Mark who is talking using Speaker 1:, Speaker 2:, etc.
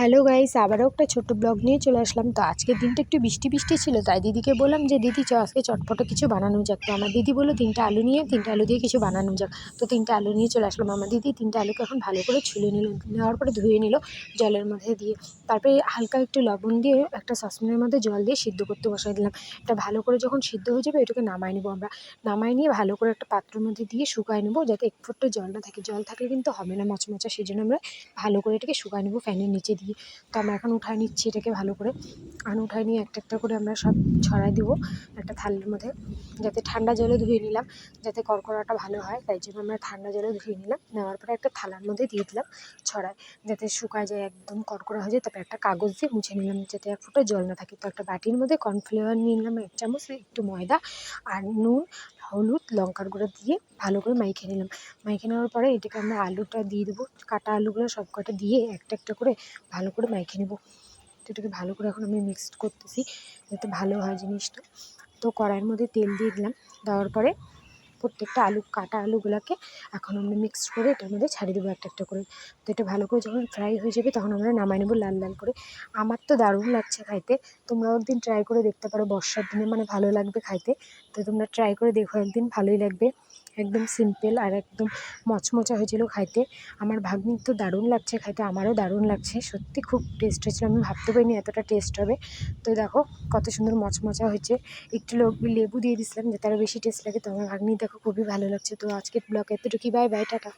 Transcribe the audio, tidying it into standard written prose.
Speaker 1: Hello guys, আবারও একটা ছোট্ট ব্লগ নিয়ে চলে আসলাম। তো আজকের দিনটা একটু বৃষ্টি বৃষ্টি ছিল, তাই দিদিকে বললাম যে দিদি আজকে চটপটো কিছু বানানো যাক। তো আমার দিদি বললো 3টে আলু নিয়ে 3টে আলু দিয়ে কিছু বানানো যাক। তো 3টে আলু নিয়ে চলে আসলাম। আমার দিদি 3টে আলুকে এখন ভালো করে ছুলে নিল, নেওয়ার পরে ধুয়ে নিল জলের মধ্যে দিয়ে। তারপরে হালকা একটু লবণ দিয়ে একটা সসপ্যানের মধ্যে জল দিয়ে সিদ্ধ করতে বসাই দিলাম। এটা ভালো করে যখন সিদ্ধ হয়ে যাবে এটাকে নামাই নেবো আমরা। নামাই নিয়ে ভালো করে একটা পাত্রের মধ্যে দিয়ে শুকায় নেবো, যাতে এক ফোঁটা জল না থাকে। জল থাকলে কিন্তু হবে না মচমচা, সেই জন্য আমরা ভালো করে এটাকে শুকায় নেবো ফ্যানের নিচে দিয়ে। তো আমরা এখন উঠায় নিচ্ছি এটাকে ভালো করে। এখন উঠায় নিয়ে একটা একটা করে আমরা সব ছড়াই দেবো একটা থালের মধ্যে, যাতে ঠান্ডা জলে ধুয়ে নিলাম, যাতে কড়কড়াটা ভালো হয়, তাই জন্য আমরা ঠান্ডা জলে ধুয়ে নিলাম। নেওয়ার পরে একটা থালার মধ্যে দিয়ে দিলাম ছড়ায়, যাতে শুকায় যায়, একদম কড়কড়া হয়ে যায়। তারপরে একটা কাগজ দিয়ে মুছে নিলাম, যাতে এক ফোঁটা জল না থাকে। তো একটা বাটির মধ্যে কর্নফ্লাওয়ার নিয়ে নিলাম 1 চামচ, একটু ময়দা আর নুন, হলুদ, লঙ্কার গুঁড়ো দিয়ে ভালো করে মাখিয়ে নিলাম। মাখিয়ে নেওয়ার পরে এটাকে আমরা আলুটা দিয়ে দেবো, কাটা আলুগুলো সব কটা দিয়ে একটা একটা করে ভালো করে মাখিয়ে নেবো। তো এটাকে ভালো করে এখন আমি মিক্সড করতেছি, যাতে ভালো হয় জিনিসটা। তো কড়াইয়ের মধ্যে তেল দিয়ে দিলাম, দেওয়ার পরে প্রত্যেকটা কাটা আলুগুলোকে এখন আমরা মিক্সড করে এটার মধ্যে ছাড়িয়ে দেবো একটা একটা করে। তো এটা ভালো করে যখন ফ্রাই হয়ে যাবে তখন আমরা নামাই নেবো লাল লাল করে। আমার তো দারুণ লাগছে খাইতে, তোমরাও একদিন ট্রাই করে দেখতে পারো। বর্ষার দিনে মানে ভালো লাগবে খাইতে। তো তোমরা ট্রাই করে দেখো একদিন, ভালোই লাগবে। একদম সিম্পল আর একদম মচমচা হয়েছিল খাইতে। আমার ভাগ্নির তো দারুণ লাগছে খাইতে, আমারও দারুণ লাগছে, সত্যি খুব টেস্ট হয়েছিল। আমি ভাবতে পারিনি এতটা টেস্ট হবে। তো দেখো কত সুন্দর মচমচা হয়েছে। একটু লেবু দিয়ে দিয়েছিলাম যাতে আরও বেশি টেস্ট লাগে। তো আমার ভাগ্নির দেখো খুবই ভালো লাগছে। তো আজকের ব্লগ এতটুকুই, বাই বাই, টাটা।